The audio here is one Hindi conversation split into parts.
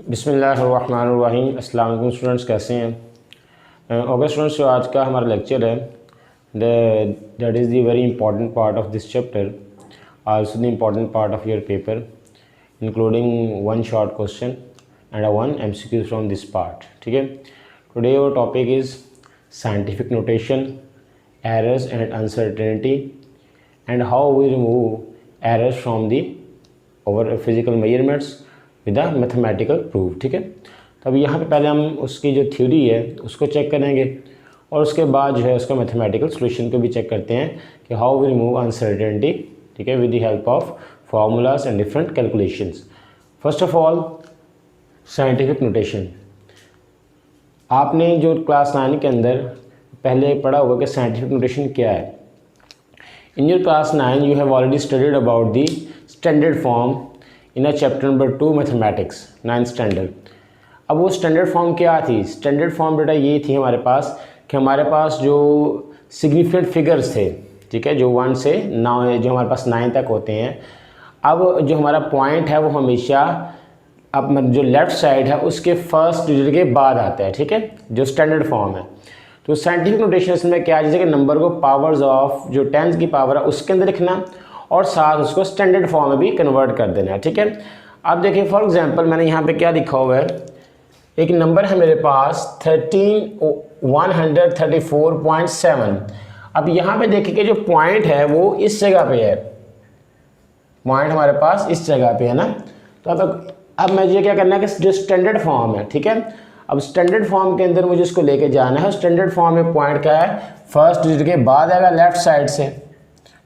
बिस्मिल्लाहिर्रहमानिर्रहीम। अस्सलाम वालेकुम स्टूडेंट्स, कैसे हैं? ओके स्टूडेंट्स, जो आज का हमारा लेक्चर है that is the very important part of this chapter, also the important part of your paper, including one short question and one MCQ from this part. ठीक है, today your topic is scientific notation, errors and uncertainty and how we remove errors from the over physical measurements with the mathematical proof. ठीक है, तो अब यहाँ पे पहले हम उसकी जो थ्योरी है उसको चेक करेंगे और उसके बाद जो है उसका मैथमेटिकल सॉल्यूशन को भी चेक करते हैं कि हाउ वी रिमूव अनसर्टेनिटी। ठीक है, with the help of formulas and different calculations. First of all, scientific notation. आपने जो क्लास 9 के अंदर पहले पढ़ा होगा कि साइंटिफिक नोटेशन क्या है। In your class 9 you have already studied about the standard form in a chapter number 2 mathematics 9th standard. अब वो स्टैंडर्ड फॉर्म क्या थी? स्टैंडर्ड फॉर्म बेटा ये थी हमारे पास कि हमारे पास जो सिग्निफिकेंट फिगर्स थे, ठीक है, जो 1 से 9 जो हमारे पास 9 तक होते हैं। अब जो हमारा पॉइंट है वो हमेशा अब जो लेफ़्ट साइड है उसके फर्स्ट डिजिट के बाद आता है। ठीक है, जो स्टैंडर्ड फॉर्म है। तो साइंटिफिक नोटेशन में क्या है, जैसे कि नंबर को पावर्स ऑफ जो 10 की पावर है उसके अंदर लिखना और साथ उसको स्टैंडर्ड फॉर्म में भी कन्वर्ट कर देना है। ठीक है, अब देखिए फॉर एग्जांपल मैंने यहाँ पे क्या लिखा हुआ है, एक नंबर है मेरे पास 134.7। अब यहाँ पे देखिए कि जो पॉइंट है वो इस जगह पे है, पॉइंट हमारे पास इस जगह पे है ना। तो अब मुझे क्या करना है कि जो स्टैंडर्ड फॉर्म है, ठीक है, अब स्टैंडर्ड फॉर्म के अंदर मुझे इसको लेके जाना है। स्टैंडर्ड फॉर्म में पॉइंट क्या है, फर्स्ट डिजिट के बाद आएगा लेफ्ट साइड से।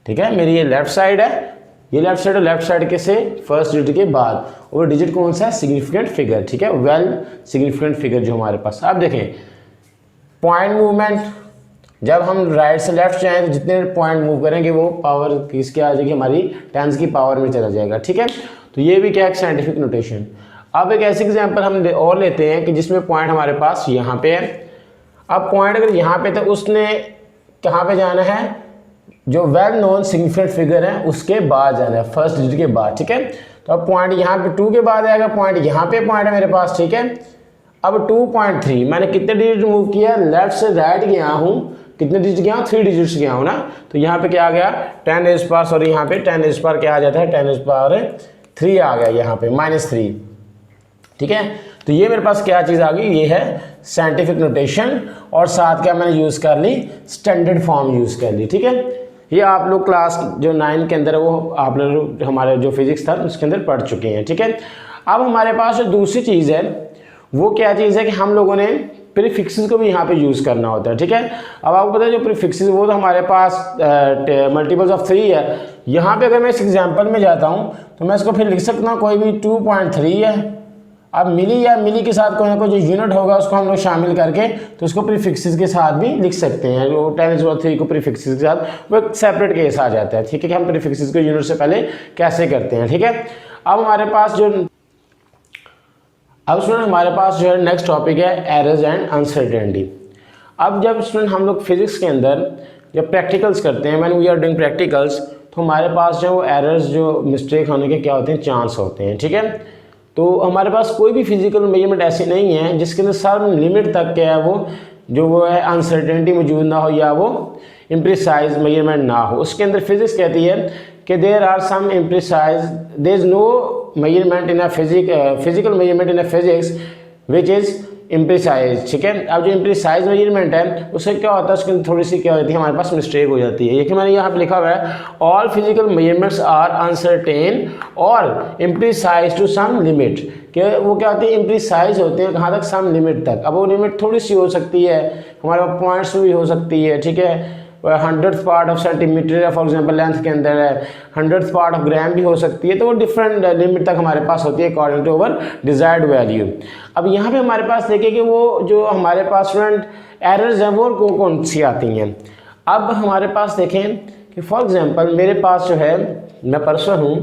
ठीक है, मेरी ये लेफ्ट साइड है, ये लेफ्ट साइड है, लेफ्ट साइड के से फर्स्ट डिजिट के बाद, और डिजिट कौन सा है, सिग्निफिकेंट फिगर। ठीक है, वेल सिग्निफिकेंट फिगर जो हमारे पास। अब देखें पॉइंट मूवमेंट, जब हम राइट से लेफ्ट जाएं तो जितने पॉइंट मूव करेंगे वो पावर किसके आ जाएगी, हमारी 10 की पावर में चला जाएगा। ठीक है, तो ये भी क्या है, साइंटिफिक नोटेशन। अब एक ऐसी एग्जाम्पल हम और लेते हैं कि जिसमें पॉइंट हमारे पास यहाँ पे है। अब पॉइंट अगर यहाँ पे तो उसने कहाँ पे जाना है, जो वेल नोन सिग्निफिकेंट फिगर है उसके बाद जाना है, फर्स्ट डिजिट के बाद। ठीक है, तो अब पॉइंट यहाँ पे 2 के बाद आएगा, पॉइंट यहाँ पे पॉइंट है मेरे पास। ठीक है, अब 2.3 मैंने कितने डिजिट रिमूव किया, लेफ्ट से राइट गया हूँ, कितने डिजिट गया हूँ, 3 डिजिट्स गया हूँ ना। तो यहाँ पे क्या आ गया, 10 रेज़ पावर, सॉरी यहाँ पे 10 रेज़ पावर क्या आ जाता है, 10 रेज़ पावर 3 आ गया यहाँ पे, -3। ठीक है, तो ये मेरे पास क्या चीज़ आ गई, ये है साइंटिफिक नोटेशन, और साथ क्या मैंने यूज़ कर ली, स्टैंडर्ड फॉर्म यूज़ कर ली। ठीक है, ये आप लोग क्लास जो 9 के अंदर वो आप लोग हमारे जो फिजिक्स था उसके अंदर पढ़ चुके हैं। ठीक है, अब हमारे पास जो दूसरी चीज़ है वो क्या चीज़ है कि हम लोगों ने प्रीफिक्सेस को भी यहाँ पे यूज़ करना होता है। ठीक है, अब आपको पता है जो प्रीफिक्सेस वो तो हमारे पास मल्टीपल्स ऑफ 3 है। यहाँ पे अगर मैं इस एग्जाम्पल में जाता हूँ तो मैं इसको फिर लिख सकता हूँ, कोई भी 2.3 है। अब मिली या मिली के साथ कोई ना कोई जो यूनिट होगा उसको हम लोग शामिल करके तो उसको प्रीफिक्सेस के साथ भी लिख सकते हैं। जो 10⁻³ को प्रीफिक्सेस के साथ वो एक सेपरेट केस आ जाता है। ठीक है, कि हम प्रीफिक्सेस को यूनिट से पहले कैसे करते हैं। ठीक है, अब हमारे पास जो है नेक्स्ट टॉपिक है एरर्स एंड अनसर्टेनिटी। अब जब स्टूडेंट हम लोग फिजिक्स के अंदर जब प्रैक्टिकल्स करते हैं, when we are doing practicals, तो हमारे पास जो एरर्स जो मिस्टेक होने के क्या होते हैं, चांस होते हैं। ठीक है, तो हमारे पास कोई भी फिजिकल मेजरमेंट ऐसी नहीं है जिसके अंदर सम लिमिट तक क्या है वो है अनसर्टेनिटी मौजूद ना हो या वो इम्प्रिसाइज मेजरमेंट ना हो। उसके अंदर फिजिक्स कहती है कि there are some imprecise, there is no measurement in a physical measurement in a physics which is imprecise. ठीक है, अब जो इम्प्रिसाइज मेजरमेंट है उससे क्या होता है, उसके अंदर थोड़ी सी क्या होती है, हमारे पास मिस्टेक हो जाती है। ये कि मैंने यहाँ पे लिखा हुआ है, all physical measurements are uncertain और इम्प्रिसाइज टू सम लिमिट, कि वो क्या होती है, इम्प्रिसाइज होते हैं कहाँ तक, सम लिमिट तक। अब वो लिमिट थोड़ी सी हो सकती है, हमारे पास पॉइंट्स में भी हो सकती है। ठीक है, 100th पार्ट ऑफ सेंटीमीटर है फॉर एग्जांपल लेंथ के अंदर है, 100th पार्ट ऑफ ग्राम भी हो सकती है। तो वो डिफरेंट लिमिट तक हमारे पास होती है according to our desired value. अब यहाँ पे हमारे पास देखिए कि वो जो हमारे पास स्टूडेंट एरर्स हैं वो कौन सी आती हैं। अब हमारे पास देखें कि फॉर एग्जांपल मेरे पास जो है, मैं पर्सन हूँ,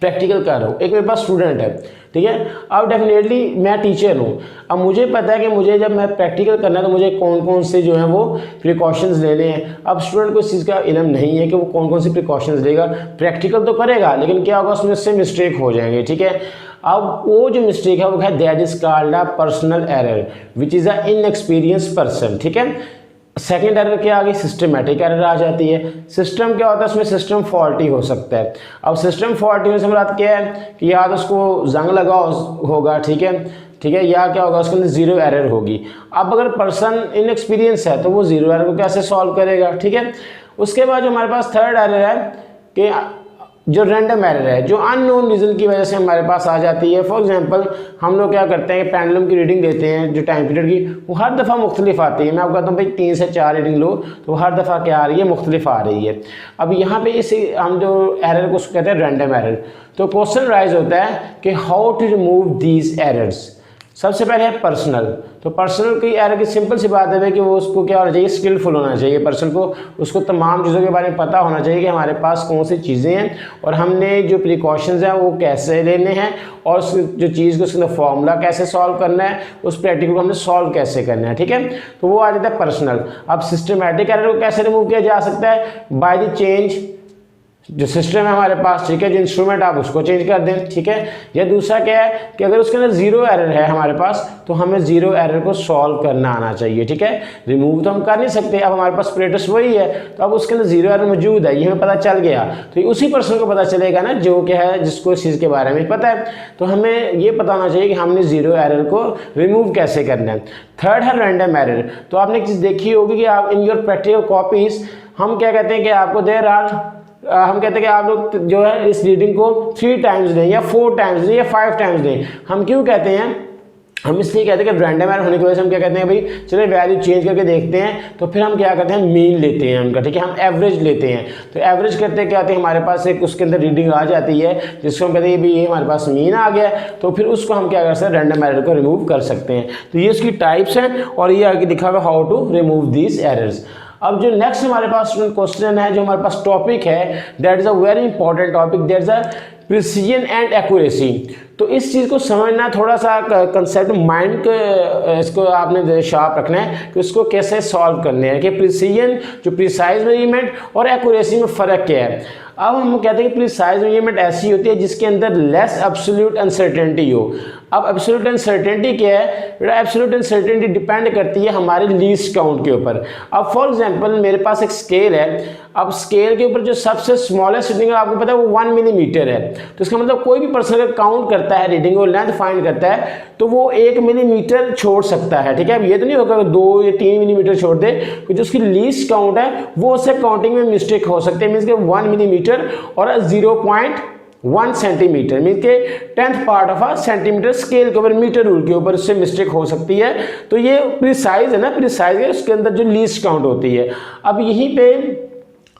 प्रैक्टिकल कर रहा हूँ, एक मेरे पास स्टूडेंट है। ठीक है, अब डेफिनेटली मैं टीचर हूँ, अब मुझे पता है कि मुझे जब मैं प्रैक्टिकल करना है तो मुझे कौन कौन से जो है वो प्रिकॉशंस लेने हैं। अब स्टूडेंट को इस चीज़ का इल्म नहीं है कि वो कौन कौन से प्रिकॉशंस लेगा, प्रैक्टिकल तो करेगा लेकिन क्या होगा उसमें से मिस्टेक हो जाएंगे। ठीक है, अब वो जो मिस्टेक है वो है that is called a personal error which is a inexperience person, ठीक है। सेकेंड एरर क्या आ गई, सिस्टमेटिक एरर आ जाती है। सिस्टम क्या होता है, उसमें सिस्टम फॉल्टी हो सकता है। अब सिस्टम फॉल्टी होने से मुराद क्या है कि या तो उसको जंग लगा होगा, ठीक है, या क्या होगा उसके अंदर जीरो एरर होगी। अब अगर पर्सन इनएक्सपीरियंस है तो वो जीरो एरर को कैसे सॉल्व करेगा, ठीक है। उसके बाद जो हमारे पास थर्ड एरर है कि जो रैंडम एरर है, जो अननोन रीज़न की वजह से हमारे पास आ जाती है। फॉर एग्जांपल हम लोग क्या करते हैं, पेंडुलम की रीडिंग लेते हैं जो टाइम पीरियड की, वो हर दफ़ा मुख्तलिफ आती है। मैं आपको कहता हूँ भाई 3 से 4 रीडिंग लो तो हर दफ़ा क्या आ रही है, मुख्तलिफ आ रही है। अब यहाँ पे इस हम जो एरर को कहते हैं रैंडम एरर, तो क्वेश्चन राइज होता है कि how to remove these errors. सबसे पहले है पर्सनल। तो पर्सनल की एरर की सिंपल सी बात है कि वो उसको क्या होना चाहिए, स्किलफुल होना चाहिए पर्सन को, उसको तमाम चीज़ों के बारे में पता होना चाहिए कि हमारे पास कौन सी चीज़ें हैं और हमने जो प्रिकॉशंस हैं वो कैसे लेने हैं, और जो चीज़ को उसका फॉर्मूला कैसे सॉल्व करना है, उस प्रैक्टिकल को हमने सॉल्व कैसे करना है, ठीक है। तो वो आ जाता है पर्सनल। अब सिस्टमैटिक एरर को कैसे रिमूव किया जा सकता है, बाय द चेंज जो सिस्टम है हमारे पास, ठीक है, जो इंस्ट्रूमेंट आप उसको चेंज कर दें, ठीक है। या दूसरा क्या है कि अगर उसके अंदर जीरो एरर है हमारे पास तो हमें जीरो एरर को सॉल्व करना आना चाहिए, ठीक है। रिमूव तो हम कर नहीं सकते, अब हमारे पास ऑपरेटर्स वही है तो अब उसके अंदर जीरो एरर मौजूद है, ये हमें पता चल गया तो उसी पर्सन को पता चलेगा ना जो क्या है, जिसको इस चीज़ के बारे में पता है। तो हमें ये पता होना चाहिए कि हमने जीरो एरर को रिमूव कैसे करना है। थर्ड है रैंडम एरर। तो आपने एक चीज़ देखी होगी कि आप इन योर प्रैक्टिकल कॉपीज हम क्या कहते हैं कि आपको देर आर हम कहते हैं कि आप लोग जो है इस रीडिंग को 3 टाइम्स दें या 4 टाइम्स दें या 5 टाइम्स दें। हम क्यों कहते हैं, हम इसलिए कहते हैं कि रैंडम एरर होने की वजह से हम क्या कहते हैं भाई चलिए वैल्यू चेंज करके देखते हैं, तो फिर हम क्या करते हैं मीन लेते हैं उनका, ठीक है, हम एवरेज लेते हैं। तो एवरेज करते क्या होते हैं, हमारे पास एक उसके अंदर रीडिंग आ जाती है जिसको हम कहते हैं भाई ये हमारे पास मीन आ गया, तो फिर उसको हम क्या कर सकते हैं, रैंडम एरर को रिमूव कर सकते हैं। तो ये उसकी टाइप्स हैं और ये आगे लिखा हुआ how to remove these errors. अब जो नेक्स्ट हमारे पास स्टूडेंट क्वेश्चन है, जो हमारे पास टॉपिक है, that is a very important topic, that is a precision and accuracy. तो इस चीज़ को समझना थोड़ा सा कंसेप्ट माइंड के इसको आपने शार्प रखना है कि उसको कैसे सॉल्व करने हैं कि प्रिसीजन जो प्रिसाइज मेजरमेंट और एक्यूरेसी में फ़र्क क्या है। अब हम कहते हैं कि प्रिसाइज मेजरमेंट ऐसी होती है जिसके अंदर लेस एब्सोल्यूट अनसर्टेनिटी हो। अब एब्सोल्यूट अनसर्टेनिटी क्या है, एब्सोल्यूट अनसर्टेनिटी डिपेंड करती है हमारे लीस्ट काउंट के ऊपर। अब फॉर एग्जांपल मेरे पास एक स्केल है, अब स्केल के ऊपर जो सबसे स्मॉलेस्ट रीडिंग है आपको पता है वो 1 मिलीमीटर है। तो इसका मतलब कोई भी पर्सन अगर काउंट करता है रीडिंग और लेंथ फाइंड करता है तो वो 1 मिलीमीटर छोड़ सकता है, ठीक है। अब ये तो नहीं होगा 2 या 3 मिलीमीटर छोड़ दे, जो उसकी लीस्ट काउंट है वो उससे काउंटिंग में मिस्टेक हो सकती है। मीन्स के 1 मिलीमीटर और 0.1 सेंटीमीटर मीन के 10th part of a centimetre scale के ऊपर मीटर रूल के ऊपर उससे मिस्टेक हो सकती है। तो ये प्रिसाइज है ना, प्रिसाइज है, उसके अंदर जो लीस्ट काउंट होती है। अब यहीं पे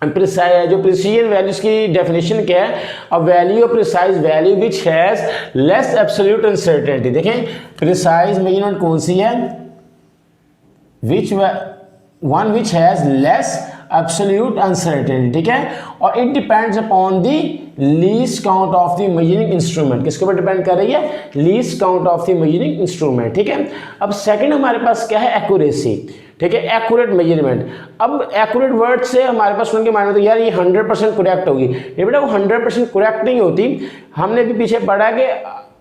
जो प्रिसीजन वैल्यूज की डेफिनेशन क्या है, a value of precise value which has less absolute uncertainty. देखें प्रिसाइज मेजरमेंट कौन सी है, one which has less absolute uncertainty, ठीक है, और it depends upon the least count of the measuring instrument. किसके ऊपर डिपेंड कर रही है, least count of the measuring instrument, ठीक है। अब सेकंड हमारे पास क्या है, एक्यूरेसी, ठीक है, एक्यूरेट मेजरमेंट। अब एक्यूरेट वर्ड से हमारे पास सुन के मालूम होता है यार ये 100% करेक्ट होगी, ये बेटा वो 100% करेक्ट नहीं होती। हमने भी पीछे पढ़ा कि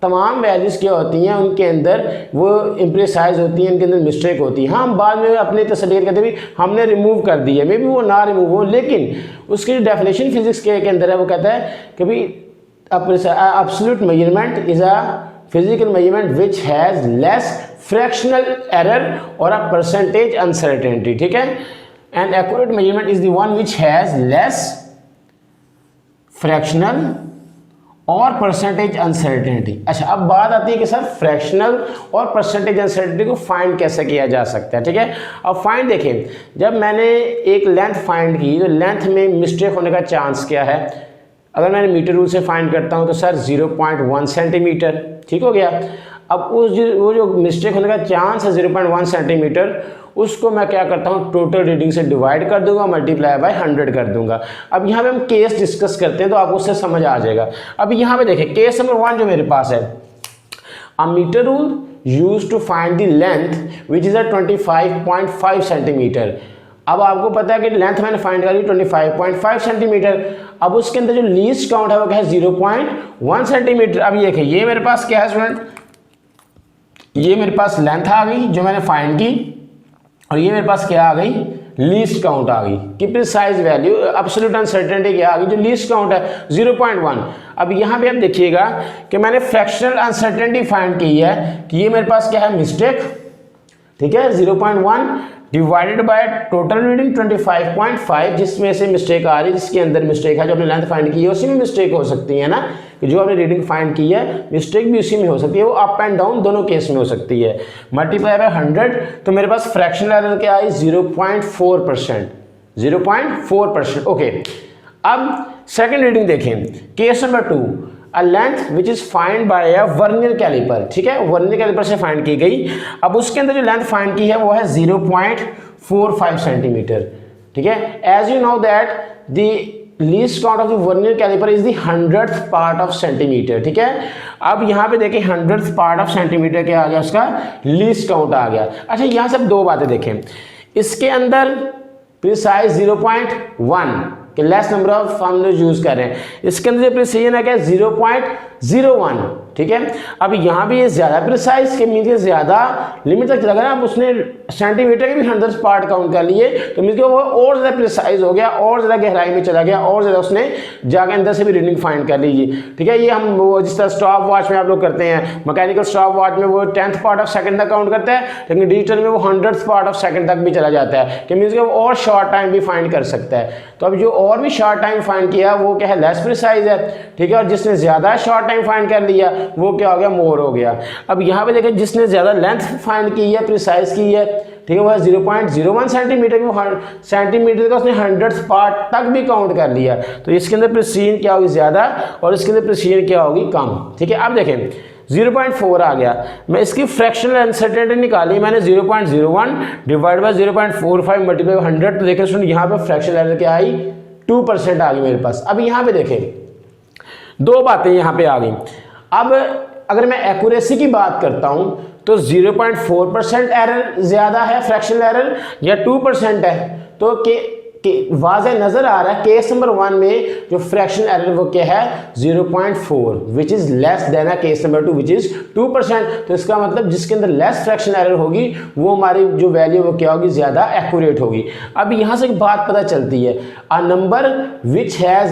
तमाम वैल्यूज़ क्या होती हैं उनके अंदर वो इम्प्रिसाइज होती हैं, इनके अंदर मिस्टेक होती है। हाँ हम बाद में अपनी तसल्ली करते भी हमने रिमूव कर दी है, मे बी वो ना रिमूव हो, लेकिन उसकी जो डेफिनेशन फिजिक्स के अंदर है वो कहता है कि भाई absolute measurement is a physical measurement which has less fractional error और अ परसेंटेज अनसर्टेनिटी, ठीक है। And accurate measurement is the one which has less fractional और परसेंटेज अनसर्टेनिटी। अच्छा अब बात आती है कि सर फ्रैक्शनल और परसेंटेज अनसर्टेनिटी को फाइंड कैसे किया जा सकता है, ठीक है। अब फाइंड देखें, जब मैंने एक लेंथ फाइंड की तो लेंथ में मिस्टेक होने का चांस क्या है, अगर मैंने मीटर रूल से फाइंड करता हूं तो सर 0.1 सेंटीमीटर, ठीक हो गया। अब वो जो मिस्टेक होने का चांस है 0.1 सेंटीमीटर, उसको मैं क्या करता हूँ टोटल रीडिंग से डिवाइड कर दूंगा, मल्टीप्लाई बाय 100 कर दूंगा। अब यहाँ पे हम केस डिस्कस करते हैं तो आपको उससे समझ आ जाएगा। अब यहाँ पे देखें केस नंबर 1 जो मेरे पास है, a metre rule used to find the length which is a 25.5 centimetre. अब आपको पता है कि लेंथ मैंने फाइंड करी 25.5 सेंटीमीटर। अब उसके अंदर जो लीस्ट काउंट है वो क्या है 0.1 सेंटीमीटर। अब ये देखिए ये मेरे पास क्या है स्टूडेंट, ये मेरे पास लेंथ आ गई जो मैंने फाइंड की, और ये मेरे पास क्या आ गई लीस्ट काउंट आ गई कि प्रिसाइज वैल्यू एब्सोल्यूट अनसर्टेनिटी क्या आ गई जो लीस्ट काउंट है 0.1। अब यहाँ पे आप देखिएगा कि मैंने फ्रैक्शनल अनसर्टेनिटी फाइंड की है कि ये मेरे पास क्या है मिस्टेक, ठीक है 0.1 डिवाइडेड बाय टोटल रीडिंग 25.5, जिसमें से मिस्टेक आ रही है, जिसके अंदर मिस्टेक है जो आपने लेंथ फाइंड की है उसी में मिस्टेक हो सकती है ना, कि जो आपने रीडिंग फाइंड की है मिस्टेक भी उसी में हो सकती है, वो अप एंड डाउन दोनों केस में हो सकती है। मल्टीप्लाई बाय 100 तो मेरे पास फ्रैक्शनल एरर क्या आई 0.4%, 0.4%। ओके, अब सेकंड रीडिंग देखें, case number 2, a length which is find by a vernier caliper, ठीक है वर्नियर कैलिपर से फाइंड की गई। अब उसके अंदर जो लेंथ फाइंड की है वो है 0.45 सेंटीमीटर, ठीक है। As you know that the least count of the vernier caliper is the 100th part of centimetre, ठीक है। अब यहाँ पे देखें 100th पार्ट ऑफ सेंटीमीटर क्या आ गया, उसका लीस्ट काउंट आ गया। अच्छा यहाँ से अब दो बातें देखें, इसके अंदर प्रिसाइज 0.1 कि लेस नंबर ऑफ हम लोग यूज कर रहे हैं, इसके अंदर जो प्रिसीजन है क्या 0.01, ठीक है। अब यहाँ भी ये ज्यादा प्रिसाइज के मीन के ज्यादा लिमिट तक चला गया, अब उसने सेंटीमीटर के भी 100th पार्ट काउंट कर लिए तो मीन के वो और ज्यादा प्रिसाइज हो गया, और ज्यादा गहराई में चला गया, और ज्यादा उसने जाके अंदर से भी रीडिंग फाइंड कर लीजिए, ठीक है। ये हम वो जिस तरह स्टॉप वॉच में आप लोग करते हैं, मैकेनिकल स्टॉप वॉच में वो 10th पार्ट ऑफ सेकंड तक काउंट करता है, लेकिन डिजिटल में वो 100th पार्ट ऑफ सेकंड तक भी चला जाता है, कि मीन के वो और शॉर्ट टाइम भी फाइंड कर सकता है। तो अब जो और भी शॉर्ट टाइम फाइंड किया वो क्या है लेस प्रिसाइज है, ठीक है, और जिसने ज्यादा शॉर्ट टाइम फाइंड कर लिया वो क्या हो गया मोर हो गया। अब यहाँ पे देखें जिसने ज्यादा लेंथ फाइंड की है प्रिसाइज की है, ठीक है, वो 0.01 सेंटीमीटर, वो सेंटीमीटर का उसने 100th पार्ट तक भी काउंट कर लिया, तो इसके अंदर प्रिसीजन क्या होगी ज्यादा और इसके अंदर प्रिसीजन क्या होगी कम, ठीक है। अब देखें 0.4 आ गया, मैं इसकी फ्रैक्शनल अनसर्टेनिटी निकाली मैंने 0.01 डिवाइड बाय 0.45 मल्टीप्लाई 100, तो देखें सुन यहाँ पे फ्रैक्शनल एरर क्या आई 2% आ गई मेरे पास। अब यहाँ पे देखें दो बातें यहाँ पे आ गई। अब अगर मैं एक्यूरेसी की बात करता हूं तो 0.4% एरर ज्यादा है फ्रैक्शनल एरर या 2% है, तो वाज़े नजर आ रहा है केस नंबर 1 में जो फ्रैक्शनल एरर वो क्या है 0.4 which is less than a case number 2 which is 2%। तो इसका मतलब जिसके अंदर लेस फ्रैक्शनल एरर होगी वो हमारी जो वैल्यू वो क्या होगी ज्यादा एक्यूरेट होगी। अब यहां से एक बात पता चलती है, a number which has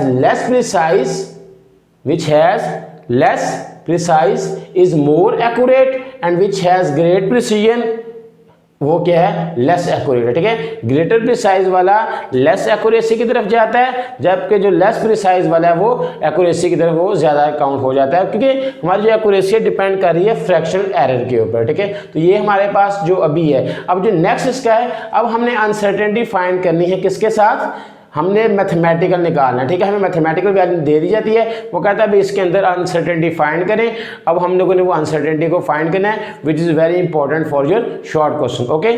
less precise is more accurate and which has great precision वो क्या है लेस एक्यूरेट है, ठीक है। ग्रेटर प्रिसाइज वाला लेस एक्यूरेसी की तरफ जाता है, जबकि जो लेस प्रिसाइज वाला है वो एक्यूरेसी की तरफ वो ज्यादा काउंट हो जाता है, क्योंकि हमारी जो एक्यूरेसी डिपेंड कर रही है फ्रैक्शनल एरर के ऊपर, ठीक है। तो ये हमारे पास जो अभी है। अब जो नेक्स्ट इसका है, अब हमने अनसर्टेनिटी फाइंड करनी है किसके साथ, हमने मैथमेटिकल निकालना है, ठीक है। हमें मैथमेटिकल वैल्यू दे दी जाती है, वो कहता है भाई इसके अंदर अनसर्टेनिटी फाइंड करें। अब हम लोगों ने वो अनसर्टेनिटी को फाइंड करना है which is very important for your short question, okay.